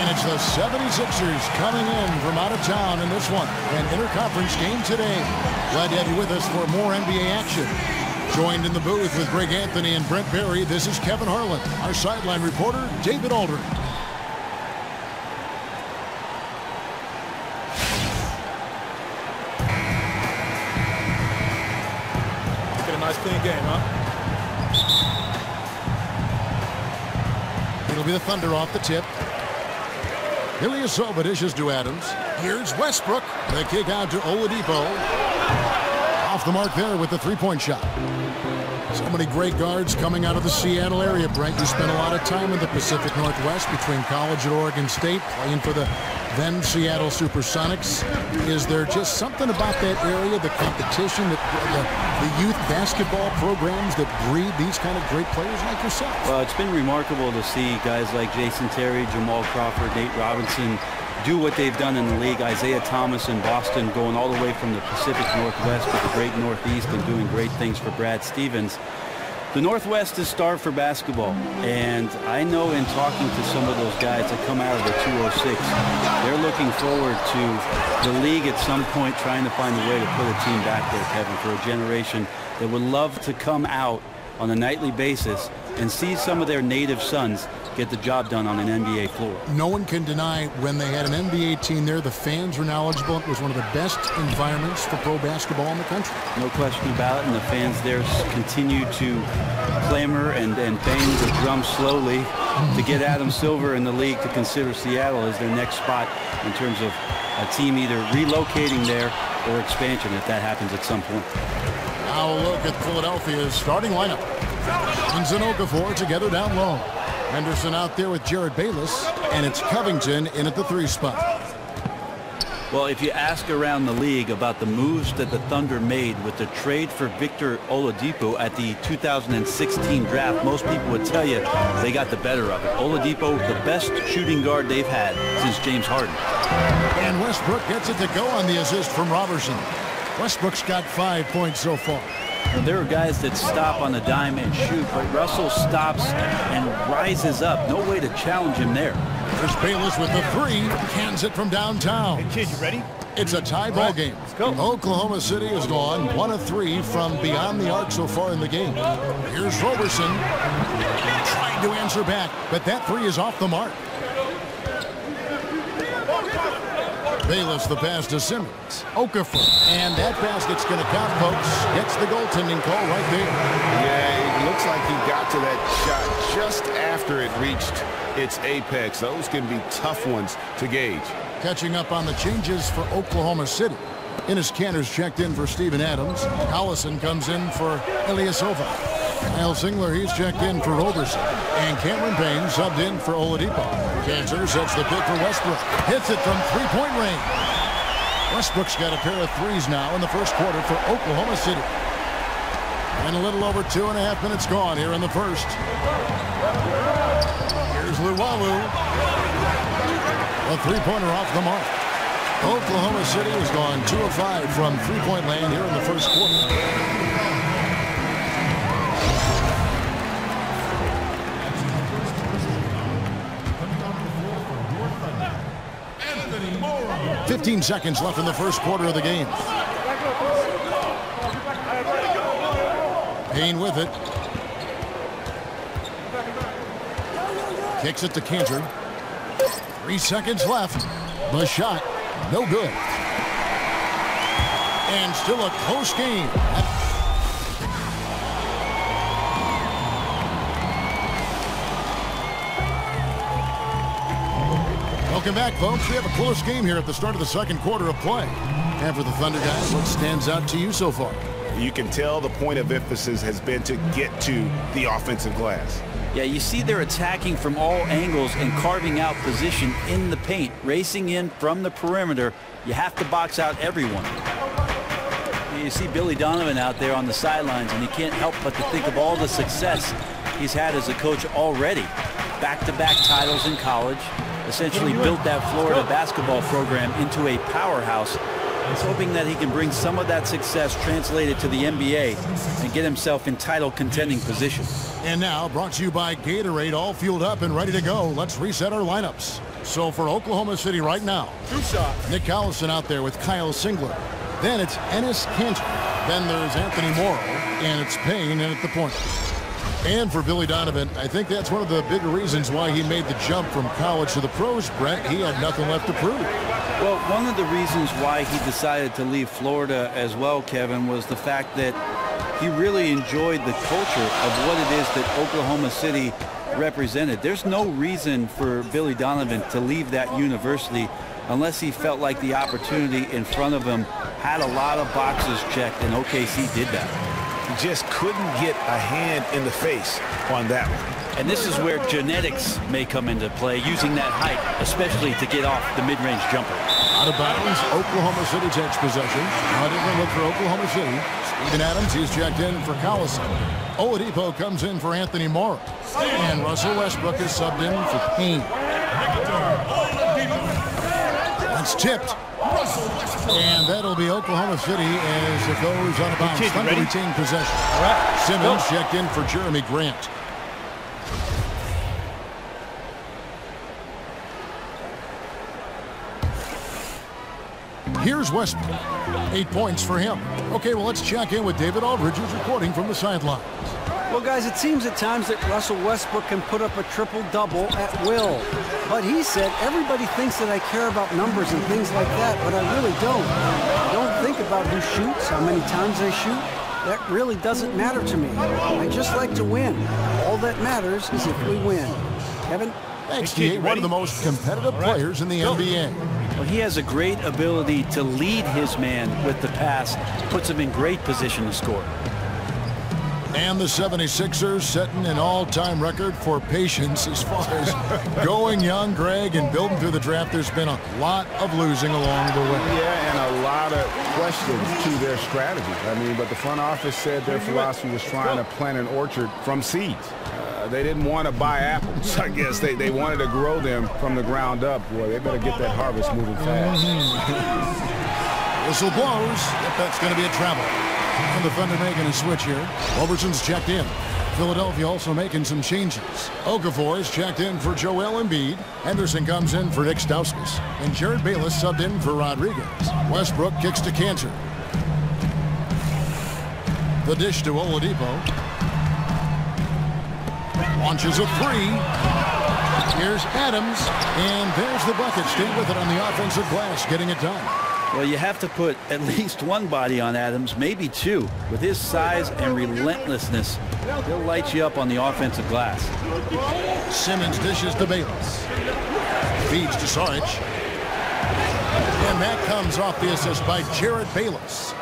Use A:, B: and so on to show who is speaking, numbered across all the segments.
A: And it's the 76ers coming in from out of town in this one. An interconference game today. Glad to have you with us for more NBA action. Joined in the booth with Greg Anthony and Brent Barry, this is Kevin Harlan. Our sideline reporter, David Aldridge.
B: Get a nice clean game, huh?
A: It'll be the Thunder off the tip. Ilyasova dishes to Adams. Here's Westbrook. The kick out to Oladipo. Off the mark there with the three-point shot. So many great guards coming out of the Seattle area, Brent. You spent a lot of time in the Pacific Northwest between college and Oregon State, playing for the then Seattle Supersonics. Is there just something about that area, the competition, the youth basketball programs that breed these kind of great players like yourself?
C: Well, it's been remarkable to see guys like Jason Terry, Jamal Crawford, Nate Robinson do what they've done in the league. Isaiah Thomas in Boston going all the way from the Pacific Northwest to the great Northeast and doing great things for Brad Stevens. The Northwest is starved for basketball, and I know in talking to some of those guys that come out of the 206, they're looking forward to the league at some point trying to find a way to put a team back there, Kevin, for a generation that would love to come out on a nightly basis and see some of their native sons get the job done on an NBA floor.
A: No one can deny when they had an NBA team there, the fans were knowledgeable. It was one of the best environments for pro basketball in the country.
C: No question about it, and the fans there continue to clamor and bang the drum slowly to get Adam Silver in the league to consider Seattle as their next spot in terms of a team either relocating there or expansion if that happens at some point.
A: Now a look at Philadelphia's starting lineup. Evans and Okafor together down low. Henderson out there with Jared Bayless, and it's Covington in at the 3 spot.
C: Well, if you ask around the league about the moves that the Thunder made with the trade for Victor Oladipo at the 2016 draft, most people would tell you they got the better of it. Oladipo, the best shooting guard they've had since James Harden.
A: And Westbrook gets it to go on the assist from Robertson. Westbrook's got 5 points so far.
C: Well, there are guys that stop on the dime and shoot, but Russell stops and rises up. No way to challenge him there.
A: There's Bayless with the 3. Cans it from downtown.
B: Hey, kid, you ready?
A: It's a tie ball game.
B: Let's go.
A: Oklahoma City has gone 1 of 3 from beyond the arc so far in the game. Here's Robertson trying to answer back, but that 3 is off the mark. Bayless the pass to Simmons. Okafor. And that basket's going to count, folks. Gets the goaltending call right there.
D: Yeah, it looks like he got to that shot just after it reached its apex. Those can be tough ones to gauge.
A: Catching up on the changes for Oklahoma City. Enes Kanter's checked in for Steven Adams. Collison comes in for Ilyasova. Kyle Singler, he's checked in for Robertson. And Cameron Payne subbed in for Oladipo. Kanter sets the pick for Westbrook. Hits it from three-point range. Westbrook's got a pair of 3s now in the first quarter for Oklahoma City. And a little over 2.5 minutes gone here in the first. Here's Luwawu. A three-pointer off the mark. Oklahoma City has gone 2 of 5 from three-point land here in the first quarter. 15 seconds left in the first quarter of the game. Payne with it. Kicks it to Kanter. 3 seconds left. The shot, no good. And still a close game. Welcome back, folks. We have a close game here at the start of the second quarter of play. And for the Thunder guys, what stands out to you so far?
D: You can tell the point of emphasis has been to get to the offensive glass.
C: Yeah, you see they're attacking from all angles and carving out position in the paint, racing in from the perimeter. You have to box out everyone. You see Billy Donovan out there on the sidelines, and you can't help but to think of all the success he's had as a coach already. Back-to-back titles in college, essentially built that Florida basketball program into a powerhouse. He's hoping that he can bring some of that success translated to the NBA and get himself in title contending position.
A: And now, brought to you by Gatorade, all fueled up and ready to go. Let's reset our lineups. So for Oklahoma City right now,
B: Two shots.
A: Nick Collison out there with Kyle Singler. Then it's Enes Kanter. Then there's Anthony Morrow, and it's Payne in at the point. And for Billy Donovan, I think that's one of the bigger reasons why he made the jump from college to the pros, Brett. He had nothing left to prove.
C: Well, one of the reasons why he decided to leave Florida as well, Kevin, was the fact that he really enjoyed the culture of what it is that Oklahoma City represented. There's no reason for Billy Donovan to leave that university unless he felt like the opportunity in front of him had a lot of boxes checked, and OKC did that.
D: He just couldn't get a hand in the face on that one.
C: And this is where genetics may come into play, using that height, especially to get off the mid-range jumper.
A: Out of bounds, Oklahoma City takes possession. Now a different look for Oklahoma City. Steven Adams, he's checked in for Collison. Oladipo comes in for Anthony Morrow. And Russell Westbrook is subbed in for Payne. That's tipped. And that'll be Oklahoma City as it goes out of bounds. Thunder retain possession. Simmons checked in for Jeremy Grant. Here's Westbrook. 8 points for him. Okay, well, let's check in with David Aldridge, who's reporting from the sidelines.
E: Well, guys, it seems at times that Russell Westbrook can put up a triple-double at will. But he said, everybody thinks that I care about numbers and things like that, but I really don't. I don't think about who shoots, how many times they shoot. That really doesn't matter to me. I just like to win. All that matters is if we win. Kevin?
A: Thanks, T.A., one of the most competitive players in the NBA.
C: Well, he has a great ability to lead his man with the pass, puts him in great position to score.
A: And the 76ers setting an all-time record for patience as far as going young, Greg, and building through the draft. There's been a lot of losing along the way.
D: Yeah, and a lot of questions to their strategy. I mean, but the front office said their philosophy was trying to plant an orchard from seeds. They didn't want to buy apples. I guess they wanted to grow them from the ground up. Boy, they better get that harvest moving fast.
A: Whistle blows. Yep, that's going to be a travel. And the Thunder making a switch here. Roberson's checked in. Philadelphia also making some changes. Okafor is checked in for Joel Embiid. Henderson comes in for Nick Stauskas. And Jared Bayless subbed in for Rodriguez. Westbrook kicks to Kanter. The dish to Oladipo. Launches a three. Here's Adams. And there's the bucket. Stay with it on the offensive glass, getting it done.
C: Well, you have to put at least one body on Adams, maybe two. With his size and relentlessness, he'll light you up on the offensive glass.
A: Simmons dishes to Bayless. Feeds to Saric. And that comes off the assist by Jared Bayless.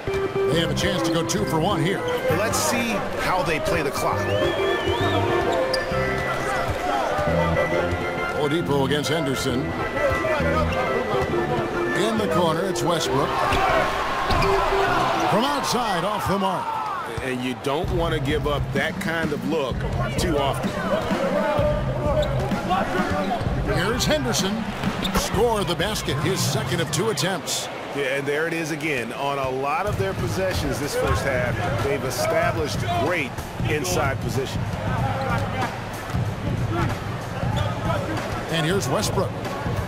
A: They have a chance to go 2 for 1 here.
D: Let's see how they play the clock.
A: Oladipo against Henderson. In the corner, it's Westbrook. From outside, off the mark.
D: And you don't want to give up that kind of look too often.
A: Here's Henderson. Score the basket, his second of 2 attempts.
D: Yeah, and there it is again. On a lot of their possessions this first half, they've established great inside position.
A: And here's Westbrook.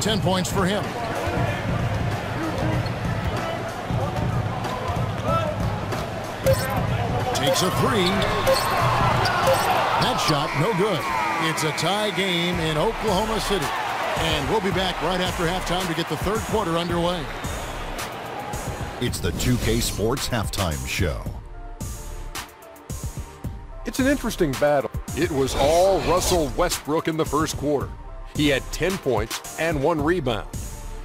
A: 10 points for him. Takes a three. That shot, no good. It's a tie game in Oklahoma City. And we'll be back right after halftime to get the third quarter underway.
F: It's the 2K Sports Halftime Show.
G: It's an interesting battle. It was all Russell Westbrook in the first quarter. He had 10 points and 1 rebound.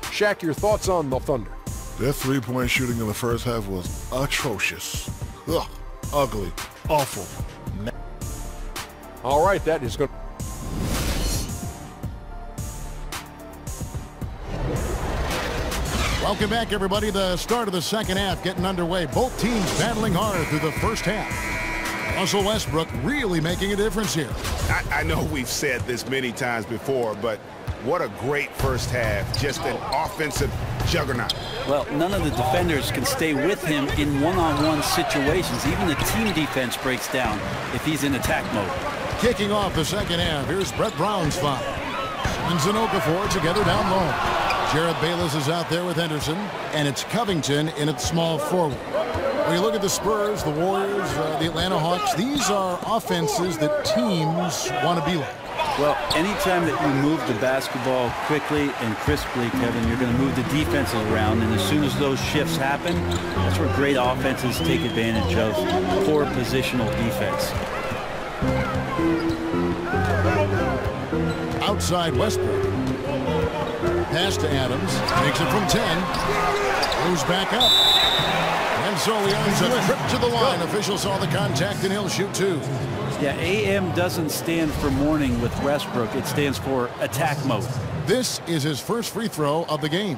G: Shaq, your thoughts on the Thunder?
H: Their three-point shooting in the first half was atrocious. Ugh, ugly, awful.
G: All right, that is good.
A: Welcome back, everybody. The start of the second half getting underway. Both teams battling hard through the first half. Russell Westbrook really making a difference here.
D: I know we've said this many times before, but what a great first half. Just an offensive juggernaut.
C: Well, none of the defenders can stay with him in one-on-one situations. Even the team defense breaks down if he's in attack mode.
A: Kicking off the second half, here's Brett Brown's foul. Simmons and Okafor together down low. Jared Bayless is out there with Henderson, and it's Covington in at small forward. When you look at the Spurs, the Warriors, the Atlanta Hawks, these are offenses that teams want to be like.
C: Well, anytime that you move the basketball quickly and crisply, Kevin, you're going to move the defenses around, and as soon as those shifts happen, that's where great offenses take advantage of poor positional defense.
A: Outside Westbrook. Pass to Adams. Takes it from 10. Moves back up. And so he earns a trip to the line. Official saw the contact, and he'll shoot 2.
C: Yeah, AM doesn't stand for morning with Westbrook. It stands for attack mode.
A: This is his first free throw of the game.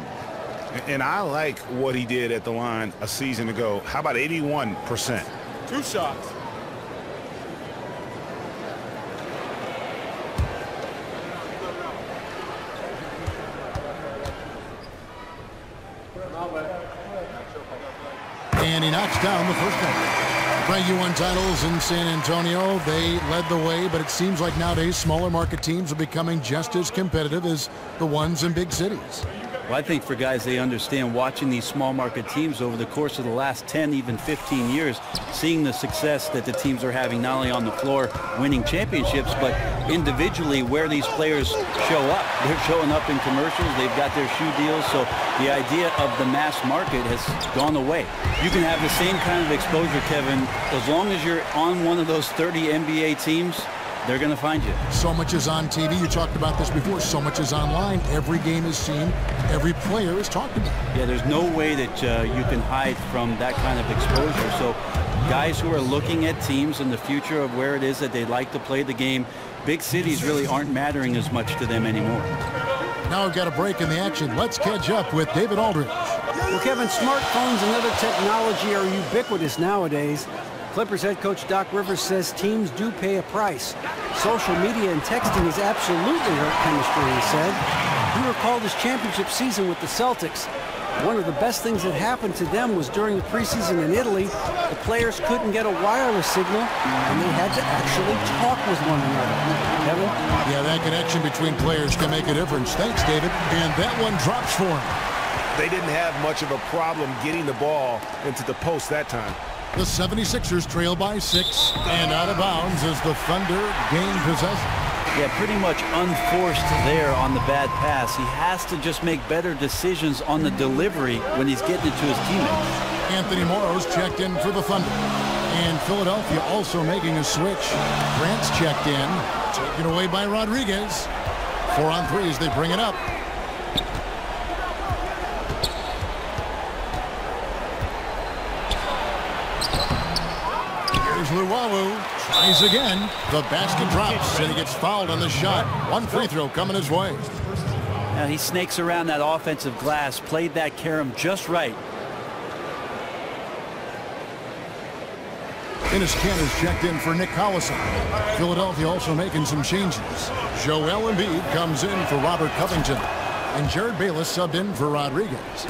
D: And I like what he did at the line a season ago. How about 81%?
B: 2 shots.
A: And he knocks down the first one. Brent, you won titles in San Antonio. They led the way, but it seems like nowadays smaller market teams are becoming just as competitive as the ones in big cities.
C: Well, I think for guys, they understand watching these small market teams over the course of the last 10, even 15 years, seeing the success that the teams are having not only on the floor winning championships, but individually where these players show up. They're showing up in commercials. They've got their shoe deals. So the idea of the mass market has gone away. You can have the same kind of exposure, Kevin, as long as you're on one of those 30 NBA teams. They're going to find you.
A: So much is on TV. You talked about this before. So much is online. Every game is seen. Every player is talked about.
C: Yeah, there's no way that you can hide from that kind of exposure. So guys who are looking at teams in the future of where it is that they'd like to play the game, big cities really aren't mattering as much to them anymore.
A: Now we've got a break in the action. Let's catch up with David Aldridge.
E: Well, Kevin, smartphones and other technology are ubiquitous nowadays. Clippers head coach Doc Rivers says teams do pay a price. Social media and texting has absolutely hurt chemistry, he said. He recalled his championship season with the Celtics. One of the best things that happened to them was during the preseason in Italy, the players couldn't get a wireless signal, and they had to actually talk with one another. Kevin?
A: Yeah, that connection between players can make a difference. Thanks, David. And that one drops for him.
D: They didn't have much of a problem getting the ball into the post that time.
A: The 76ers trail by 6 and out of bounds as the Thunder gain possession.
C: Yeah, pretty much unforced there on the bad pass. He has to just make better decisions on the delivery when he's getting it to his teammates.
A: Anthony Morrow's checked in for the Thunder. And Philadelphia also making a switch. Grant's checked in. Taken away by Rodriguez. 4 on 3 as they bring it up. Luwawu tries again. The basket drops, and he gets fouled on the shot. One free throw coming his way.
C: Now he snakes around that offensive glass, played that carom just right.
A: Enes Kanter's checked in for Nick Collison. Philadelphia also making some changes. Joel Embiid comes in for Robert Covington. And Jared Bayless subbed in for Rodriguez.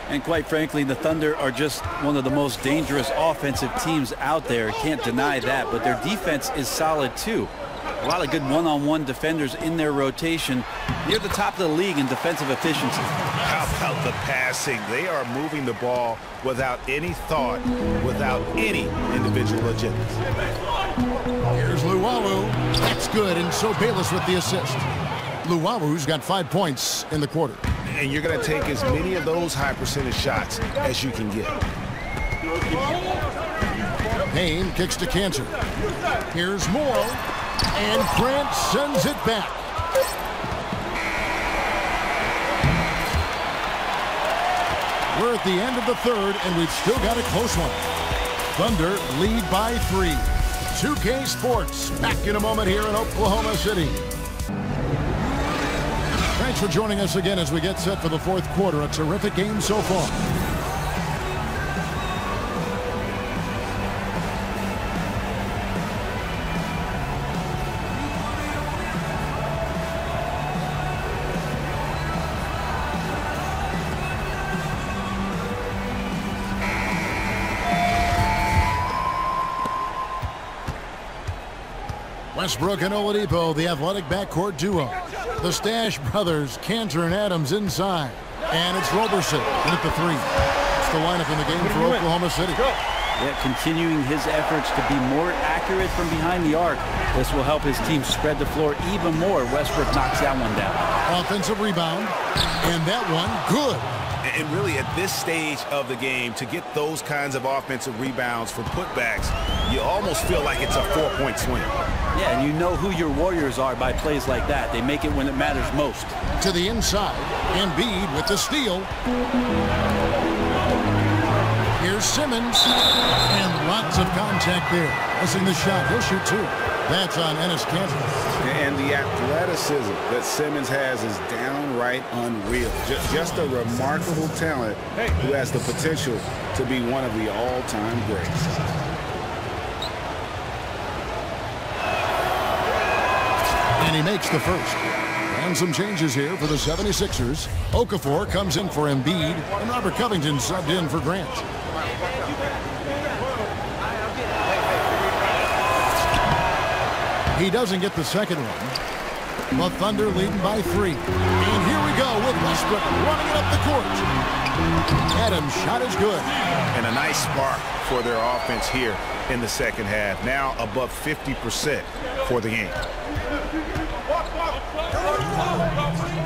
C: And quite frankly, the Thunder are just one of the most dangerous offensive teams out there. Can't deny that, but their defense is solid too. A lot of good one-on-one defenders in their rotation. Near the top of the league in defensive efficiency.
D: How about the passing? They are moving the ball without any thought, without any individual agenda.
A: Here's Luwawu. That's good, and so Bayless with the assist. Luwawu's got 5 points in the quarter.
D: And you're going to take as many of those high percentage shots as you can get.
A: Payne kicks to Kanter. Here's Morrow, and Grant sends it back. We're at the end of the third, and we've still got a close one. Thunder lead by 3. 2K Sports back in a moment here in Oklahoma City. Thanks for joining us again as we get set for the fourth quarter. A terrific game so far. Westbrook and Oladipo, the athletic backcourt duo. The Stash brothers, Cantor and Adams inside. And it's Roberson with the three. It's the lineup in the game for Oklahoma City.
C: Yeah, continuing his efforts to be more accurate from behind the arc. This will help his team spread the floor even more. Westbrook knocks that one down.
A: Offensive rebound. And that one, good.
D: And really, at this stage of the game, to get those kinds of offensive rebounds for putbacks, you almost feel like it's a 4-point swing.
C: Yeah, and you know who your Warriors are by plays like that. They make it when it matters most.
A: To the inside. Embiid with the steal. Here's Simmons. And lots of contact there. Missing the shot. He'll shoot two. That's on Enes Kanter.
D: And the athleticism that Simmons has is downright unreal. Just a remarkable talent who has the potential to be one of the all-time greats.
A: And he makes the first. And some changes here for the 76ers. Okafor comes in for Embiid, and Robert Covington subbed in for Grant. He doesn't get the second one. The Thunder leading by 3. And here we go with Westbrook running it up the court. Adams' shot is good.
D: And a nice spark for their offense here in the second half. Now above 50% for the game.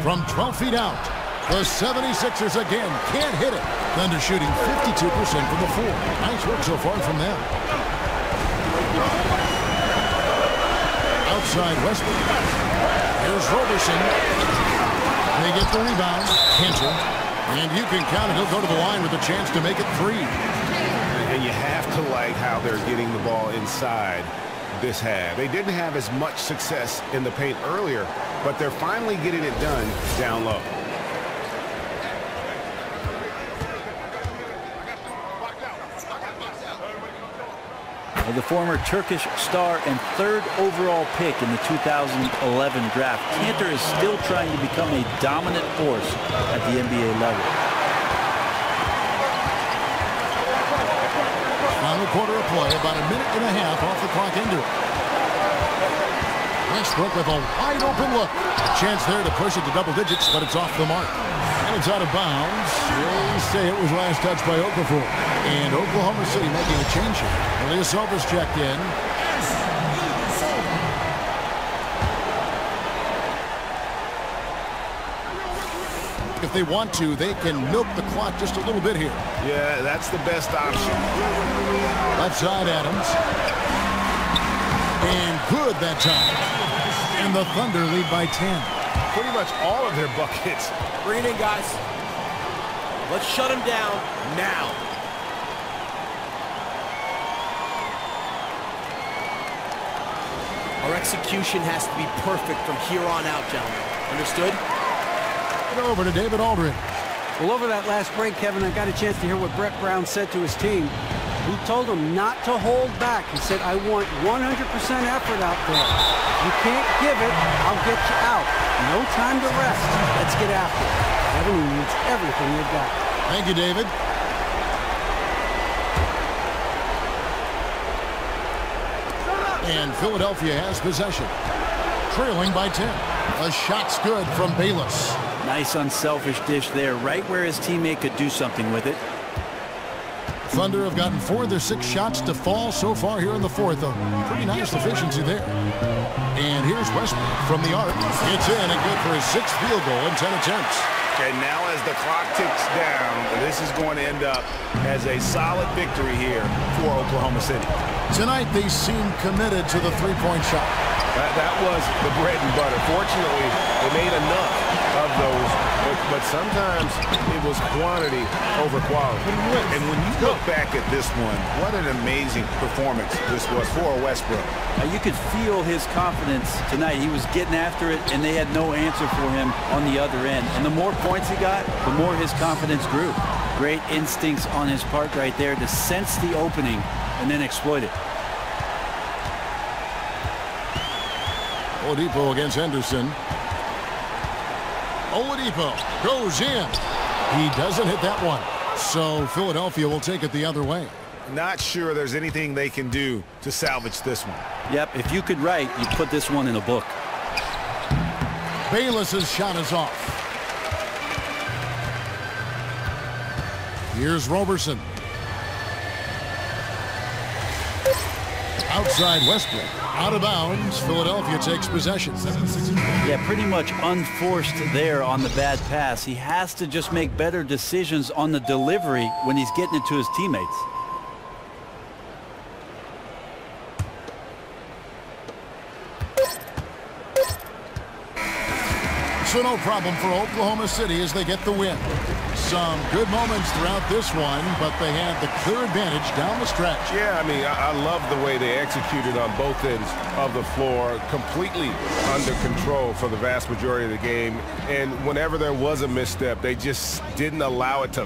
A: From 12 feet out, the 76ers again can't hit it. Thunder shooting 52% from the floor. Nice work so far from them. Outside Westbrook. Here's Roberson. They get the rebound. Cantor. And you can count it. He'll go to the line with a chance to make it 3.
D: And you have to like how they're getting the ball inside this half. They didn't have as much success in the paint earlier, but they're finally getting it done down low.
C: The former Turkish star and 3rd overall pick in the 2011 draft, Cantor is still trying to become a dominant force at the NBA level.
A: Final quarter of play, about a minute and a half off the clock into it. Westbrook with a wide open look. Chance there to push it to double digits, but it's off the mark. And it's out of bounds. They say it was last touched by Okafor. And Oklahoma City making a change here. Ilyasova's checked in. If they want to, they can milk the clock just a little bit here.
D: Yeah, that's the best option.
A: Left side, Adams. And good that time. And the Thunder lead by 10.
D: Pretty much all of their buckets.
I: Bring it in, guys. Let's shut them down now. Our execution has to be perfect from here on out, gentlemen. Understood?
A: Over to David Aldridge.
E: Well, over that last break, Kevin, I got a chance to hear what Brett Brown said to his team. He told them not to hold back. He said, I want 100% effort out there. If you can't give it, I'll get you out. No time to rest. Let's get after it. Kevin, he needs everything you've got.
A: Thank you, David. And Philadelphia has possession. Trailing by 10. A shot's good from Bayless.
C: Nice unselfish dish there, right where his teammate could do something with it.
A: Thunder have gotten 4 of their 6 shots to fall so far here in the fourth. A pretty nice efficiency there. And here's Westbrook from the arc. It's in and good for his 6th field goal in 10 attempts.
D: And now as the clock ticks down, this is going to end up as a solid victory here for Oklahoma City.
A: Tonight they seem committed to the three-point shot.
D: That was the bread and butter. Fortunately, they made enough of those, but sometimes it was quantity over quality. And when you look back at this one, what an amazing performance this was for Westbrook.
C: You could feel his confidence tonight. He was getting after it, and they had no answer for him on the other end. And the more points he got, the more his confidence grew. Great instincts on his part right there to sense the opening and then exploit it.
A: Oladipo against Henderson. Oladipo goes in. He doesn't hit that one. So Philadelphia will take it the other way.
D: Not sure there's anything they can do to salvage this one.
C: Yep, if you could write, you'd put this one in a book.
A: Bayless's shot is off. Here's Roberson. Outside Westbrook. Out of bounds. Philadelphia takes possession.
C: Yeah, pretty much unforced there on the bad pass. He has to just make better decisions on the delivery when he's getting it to his teammates.
A: So no problem for Oklahoma City as they get the win. Some good moments throughout this one, but they had the clear advantage down the stretch.
D: Yeah, I mean, I love the way they executed on both ends of the floor, completely under control for the vast majority of the game. And whenever there was a misstep, they just didn't allow it to